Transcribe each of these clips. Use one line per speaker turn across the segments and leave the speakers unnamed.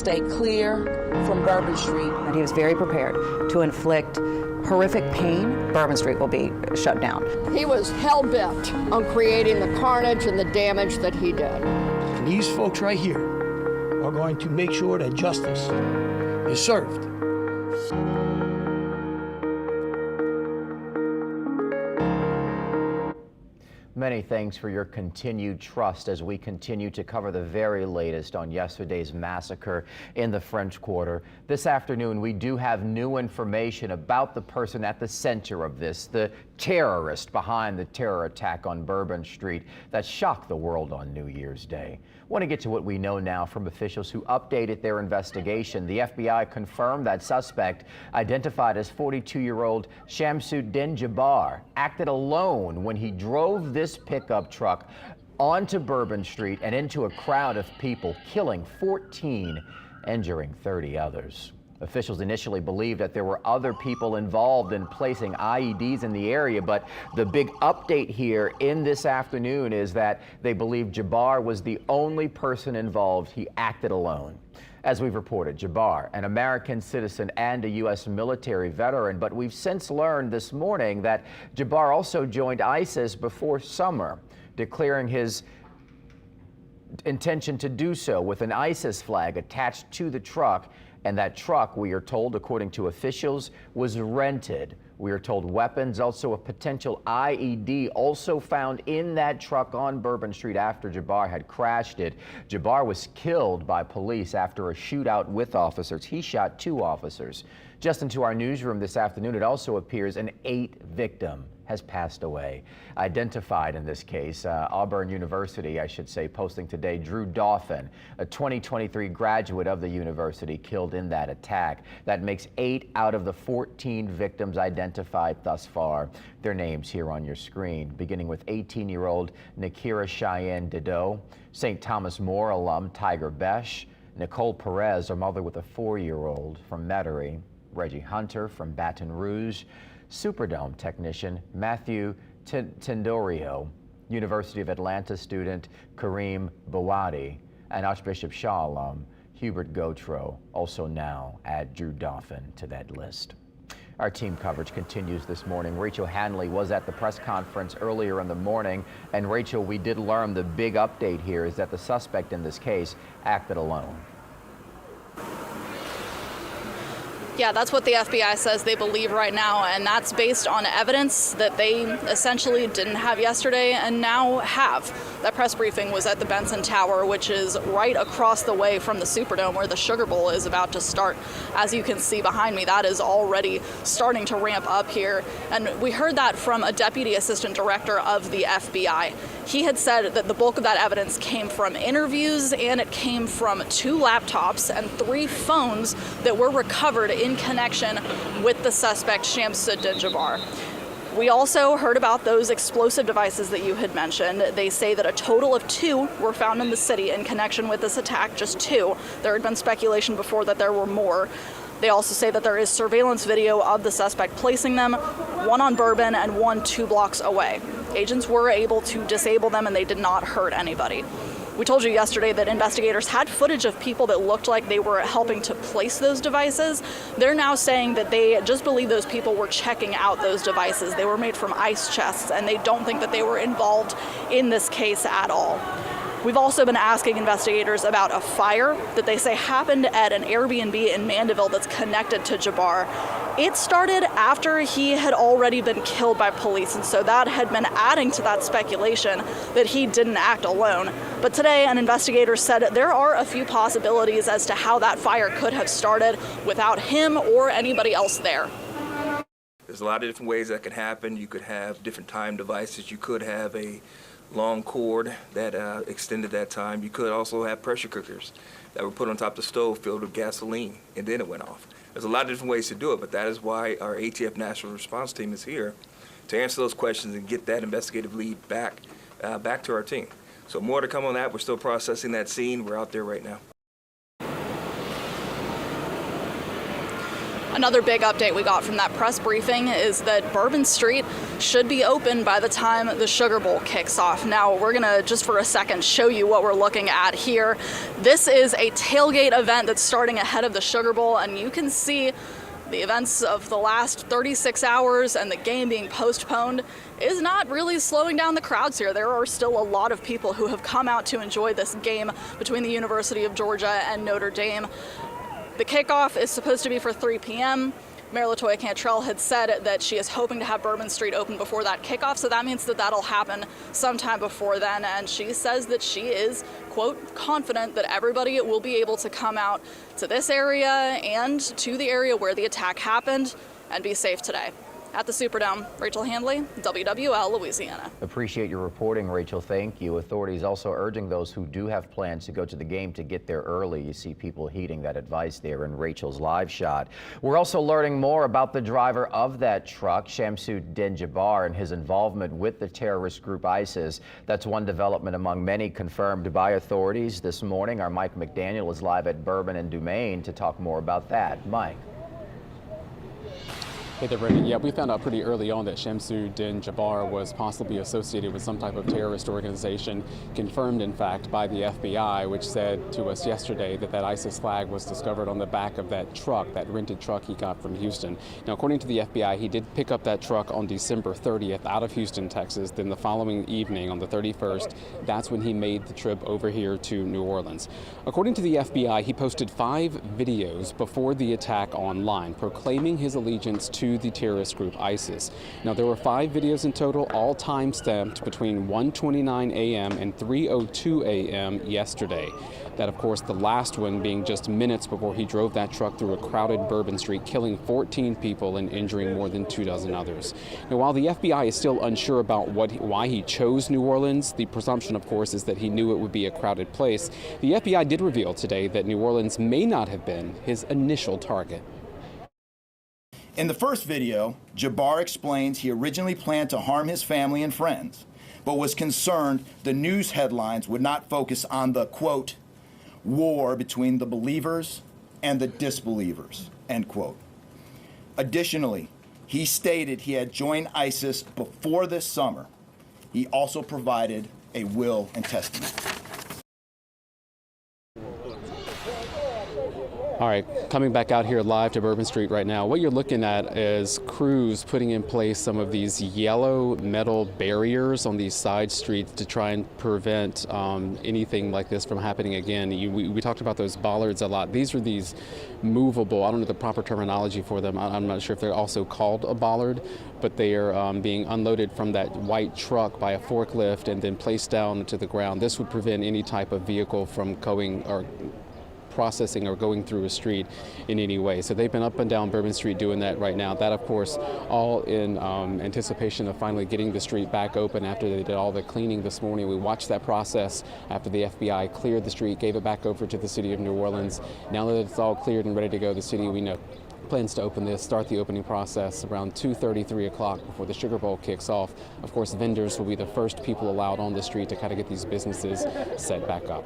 stay clear from Bourbon Street.
And he was very prepared to inflict horrific pain. Bourbon Street will be shut down.
He was hell-bent on creating the carnage and the damage that he did.
And these folks right here are going to make sure that justice is served.
Many thanks for your continued trust as we continue to cover the very latest on yesterday's massacre in the French Quarter. This afternoon, we do have new information about the person at the center of this, the terrorist behind the terror attack on Bourbon Street that shocked the world on New Year's Day. I want to get to what we know now from officials who updated their investigation. The FBI confirmed that suspect, identified as 42-year-old Shamsuddin Jabbar, acted alone when he drove this pickup truck onto Bourbon Street and into a crowd of people, killing 14, injuring 30 others. Officials initially believed that there were other people involved in placing IEDs in the area, but the big update here in this afternoon is that they believe Jabbar was the only person involved. He acted alone. As we've reported, Jabbar, an American citizen and a U.S. military veteran, but we've since learned this morning that Jabbar also joined ISIS before summer, declaring his intention to do so with an ISIS flag attached to the truck. And that truck, we are told, according to officials, was rented. We are told weapons, also a potential IED, also found in that truck on Bourbon Street after Jabbar had crashed it. Jabbar was killed by police after a shootout with officers. He shot 2 officers. Just into our newsroom this afternoon, it also appears an 8th victim has passed away. Identified in this case, Auburn University, I should say, posting today, Drew Dauphin, a 2023 graduate of the university, killed in that attack. That makes 8 out of the 14 victims identified thus far. Their names here on your screen, beginning with 18-year-old Nakira Cheyenne Dideau, St. Thomas More alum Tiger Besh, Nicole Perez, a mother with a 4-year-old from Metairie, Reggie Hunter from Baton Rouge, Superdome technician Matthew Tendorio, University of Atlanta student Kareem Bawadi, and Archbishop Shaw alum Hubert Gautreaux also now add Drew Dauphin to that list. Our team coverage continues this morning. Rachel Hanley was at the press conference earlier in the morning, and Rachel, we did learn the big update here is that the suspect in this case acted alone.
Yeah, that's what the FBI says they believe right now, and that's based on evidence that they essentially didn't have yesterday and now have. That press briefing was at the Benson Tower, which is right across the way from the Superdome where the Sugar Bowl is about to start. As you can see behind me, that is already starting to ramp up here. And we heard that from a deputy assistant director of the FBI. He had said that the bulk of that evidence came from interviews, and it came from 2 laptops and 3 phones that were recovered in connection with the suspect Shamsuddin Jabbar. We also heard about those explosive devices that you had mentioned. They say that a total of 2 were found in the city in connection with this attack, just 2. There had been speculation before that there were more. They also say that there is surveillance video of the suspect placing them, 1 on Bourbon and 1 2 blocks away. Agents were able to disable them and they did not hurt anybody. We told you yesterday that investigators had footage of people that looked like they were helping to place those devices. They're now saying that they just believe those people were checking out those devices. They were made from ice chests, and they don't think that they were involved in this case at all. We've also been asking investigators about a fire that they say happened at an Airbnb in Mandeville that's connected to Jabbar. It started after he had already been killed by police, and so that had been adding to that speculation that he didn't act alone. But today, an investigator said there are a few possibilities as to how that fire could have started without him or anybody else there.
There's a lot of different ways that could happen. You could have different time devices. You could have a long cord that extended that time. You could also have pressure cookers that were put on top of the stove filled with gasoline, and then it went off. There's a lot of different ways to do it, but that is why our ATF National Response Team is here to answer those questions and get that investigative lead back to our team. So more to come on that. We're still processing that scene. We're out there right now.
Another big update we got from that press briefing is that Bourbon Street should be open by the time the Sugar Bowl kicks off. Now, we're gonna just for a second show you what we're looking at here. This is a tailgate event that's starting ahead of the Sugar Bowl, and you can see the events of the last 36 hours and the game being postponed is not really slowing down the crowds here. There are still a lot of people who have come out to enjoy this game between the University of Georgia and Notre Dame. The kickoff is supposed to be for 3 p.m. Mayor LaToya Cantrell had said that she is hoping to have Bourbon Street open before that kickoff, so that means that that'll happen sometime before then. And she says that she is, quote, confident that everybody will be able to come out to this area and to the area where the attack happened and be safe today. At the Superdome, Rachel Handley, WWL, Louisiana.
Appreciate your reporting, Rachel. Thank you. Authorities also urging those who do have plans to go to the game to get there early. You see people heeding that advice there in Rachel's live shot. We're also learning more about the driver of that truck, Shamsuddin Jabbar, and his involvement with the terrorist group ISIS. That's one development among many confirmed by authorities this morning. Our Mike McDaniel is live at Bourbon and Dumaine to talk more about that. Mike.
Hey there, Brendan. Yeah, we found out pretty early on that Shamsuddin Jabbar was possibly associated with some type of terrorist organization, confirmed, in fact, by the FBI, which said to us yesterday that that ISIS flag was discovered on the back of that truck, that rented truck he got from Houston. Now, according to the FBI, he did pick up that truck on December 30th out of Houston, Texas. Then the following evening, on the 31st, that's when he made the trip over here to New Orleans. According to the FBI, he posted 5 videos before the attack online, proclaiming his allegiance to the terrorist group ISIS. Now, there were 5 videos in total, all time-stamped between 1:29 a.m. and 3:02 a.m. yesterday. That, of course, the last one being just minutes before he drove that truck through a crowded Bourbon Street, killing 14 people and injuring more than 24 others. Now, while the FBI is still unsure about why he chose New Orleans, the presumption, of course, is that he knew it would be a crowded place. The FBI did reveal today that New Orleans may not have been his initial target.
In the first video, Jabbar explains he originally planned to harm his family and friends, but was concerned the news headlines would not focus on the, quote, war between the believers and the disbelievers, end quote. Additionally, he stated he had joined ISIS before this summer. He also provided a will and testament.
All right, coming back out here live to Bourbon Street right now, what you're looking at is crews putting in place some of these yellow metal barriers on these side streets to try and prevent anything like this from happening again. We talked about those bollards a lot. These are these movable, I don't know the proper terminology for them. I'm not sure if they're also called a bollard, but they are being unloaded from that white truck by a forklift and then placed down to the ground. This would prevent any type of vehicle from going or processing or going through a street in any way. So they've been up and down Bourbon Street doing that right now. That, of course, all in anticipation of finally getting the street back open after they did all the cleaning this morning. We watched that process after the FBI cleared the street, gave it back over to the city of New Orleans. Now that it's all cleared and ready to go, the city, we know, plans to open this, start the opening process around 2:30, 3 o'clock before the Sugar Bowl kicks off. Of course, vendors will be the first people allowed on the street to kind of get these businesses set back up.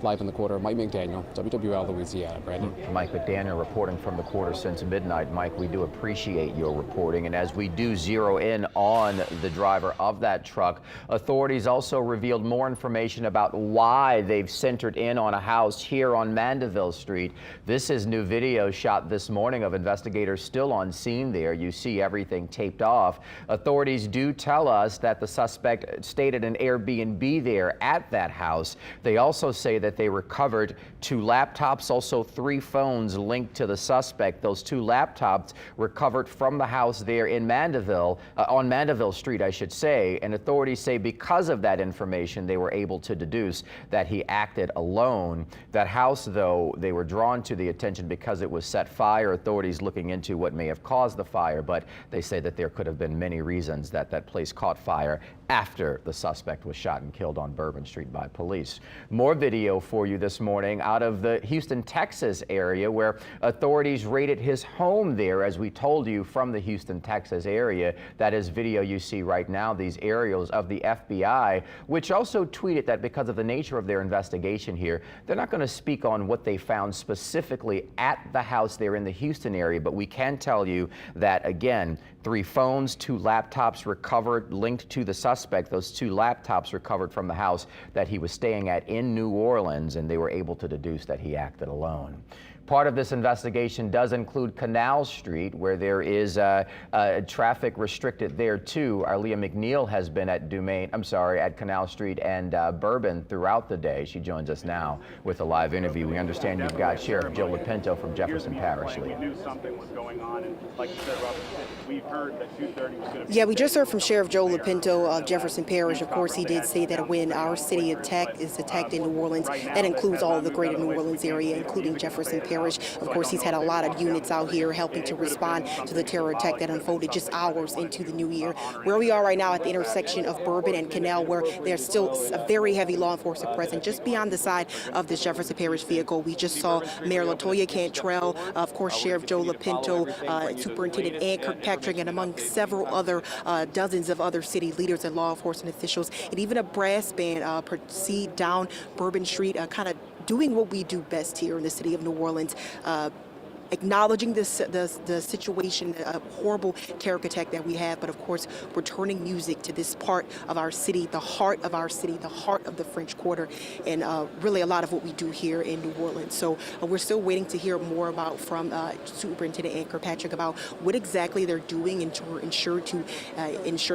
Live in the quarter, Mike McDaniel, WWL Louisiana. Brandon.
Mike McDaniel reporting from the quarter since midnight. Mike, we do appreciate your reporting. And as we do zero in on the driver of that truck, authorities also revealed more information about why they've centered in on a house here on Mandeville Street. This is new video shot this morning of investigators still on scene there. You see everything taped off. Authorities do tell us that the suspect stayed at an Airbnb there at that house. They also say that they recovered 2 laptops, also 3 phones linked to the suspect. Those 2 laptops recovered from the house there in Mandeville, on Mandeville Street, I should say. And authorities say because of that information, they were able to deduce that he acted alone. That house, though, they were drawn to the attention because it was set fire. Authorities looking into what may have caused the fire, but they say that there could have been many reasons that that place caught fire after the suspect was shot and killed on Bourbon Street by police. More video for you this morning out of the Houston, Texas area where authorities raided his home there, as we told you, from the Houston, Texas area. That is video you see right now, these aerials of the FBI, which also tweeted that because of the nature of their investigation here, they're not going to speak on what they found specifically at the house there in the Houston area. area, but we can tell you that, again, 3 phones, 2 laptops recovered linked to the suspect. Those 2 laptops recovered from the house that he was staying at in New Orleans, and they were able to deduce that he acted alone. Part of this investigation does include Canal Street, where there is traffic restricted there too. Our Leah McNeil has been at at Canal Street and Bourbon throughout the day. She joins us now with a live interview. We understand you've got Sheriff Joe Lopinto from Jefferson Parish.
We knew something was going on, and like you said, Robert, we heard that 2:30 was going to be...
Yeah, we just heard from Sheriff Joe Lopinto of Jefferson Parish. Of course, he did say that when our city is attacked in New Orleans, that includes all of the greater New Orleans area, including Jefferson Parish. Of course, he's had a lot of units out here helping to respond to the terror attack that unfolded just hours into the new year. Where we are right now at the intersection of Bourbon and Canal, where there's still a very heavy law enforcement presence just beyond the side of this Jefferson Parish vehicle. We just saw Mayor LaToya Cantrell, of course, Sheriff Joe Lopinto, Superintendent Ann Kirkpatrick, and among several other dozens of other city leaders and law enforcement officials, and even a brass band proceed down Bourbon Street, kind of doing what we do best here in the city of New Orleans, acknowledging the situation, a horrible terror attack that we have, but of course returning music to this part of our city, the heart of our city, the heart of the French Quarter, and really a lot of what we do here in New Orleans. So we're still waiting to hear more about from Superintendent Ann Kirkpatrick about what exactly they're doing and to ensure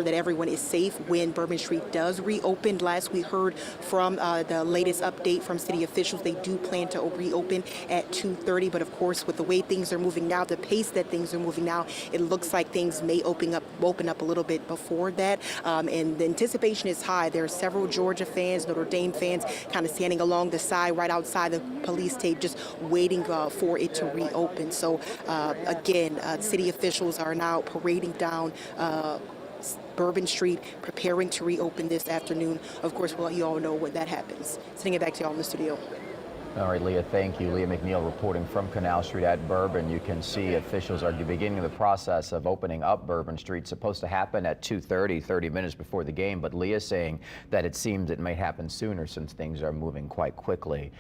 that everyone is safe when Bourbon Street does reopen. Last we heard from the latest update from city officials, they do plan to reopen at 2:30, but of course with the way things are moving now, the pace that things are moving now, it looks like things may open up a little bit before that, and the anticipation is high. There are several Georgia fans, Notre Dame fans, kind of standing along the side right outside the police tape, just waiting for it to reopen. So again, city officials are now parading down Bourbon Street, preparing to reopen this afternoon. Of course, we'll let you all know when that happens. Sending it back to y'all in the studio.
All right, Leah, thank you. Leah McNeil reporting from Canal Street at Bourbon. You can see officials are beginning the process of opening up Bourbon Street. Supposed to happen at 2:30, 30 minutes before the game, but Leah saying that it seems it may happen sooner since things are moving quite quickly.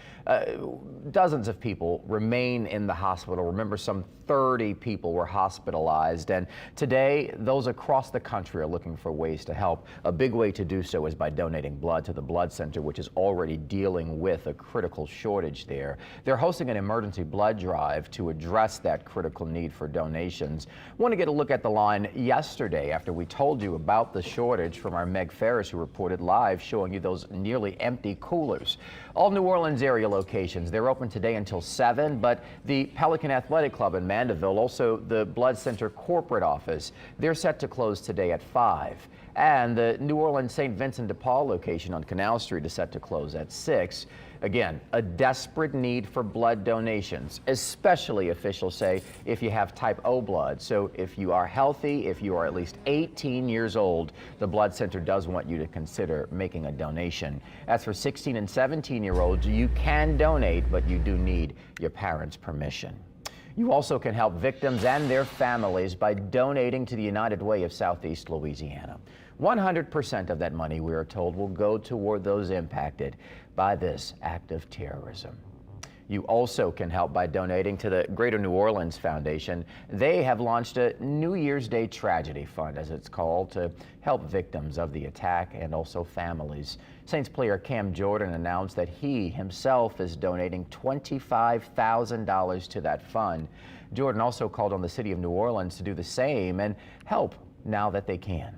Dozens of people remain in the hospital. Remember, some 30 people were hospitalized, and today those across the country are looking for ways to help. A big way to do so is by donating blood to the blood center, which is already dealing with a critical shortage there. They're hosting an emergency blood drive to address that critical need for donations. Want to get a look at the line yesterday after we told you about the shortage from our Meg Ferris, who reported live, showing you those nearly empty coolers. All New Orleans area locations, they're open today until 7, but the Pelican Athletic Club in Mandeville, also the Blood Center corporate office, they're set to close today at 5. And the New Orleans St. Vincent de Paul location on Canal Street is set to close at 6. Again, a desperate need for blood donations, especially, officials say, if you have type O blood. So if you are healthy, if you are at least 18 years old, the Blood Center does want you to consider making a donation. As for 16 and 17-year-olds, you can donate, but you do need your parents' permission. You also can help victims and their families by donating to the United Way of Southeast Louisiana. 100% of that money, we are told, will go toward those impacted by this act of terrorism. You also can help by donating to the Greater New Orleans Foundation. They have launched a New Year's Day Tragedy Fund, as it's called, to help victims of the attack and also families. Saints player Cam Jordan announced that he himself is donating $25,000 to that fund. Jordan also called on the city of New Orleans to do the same and help now that they can.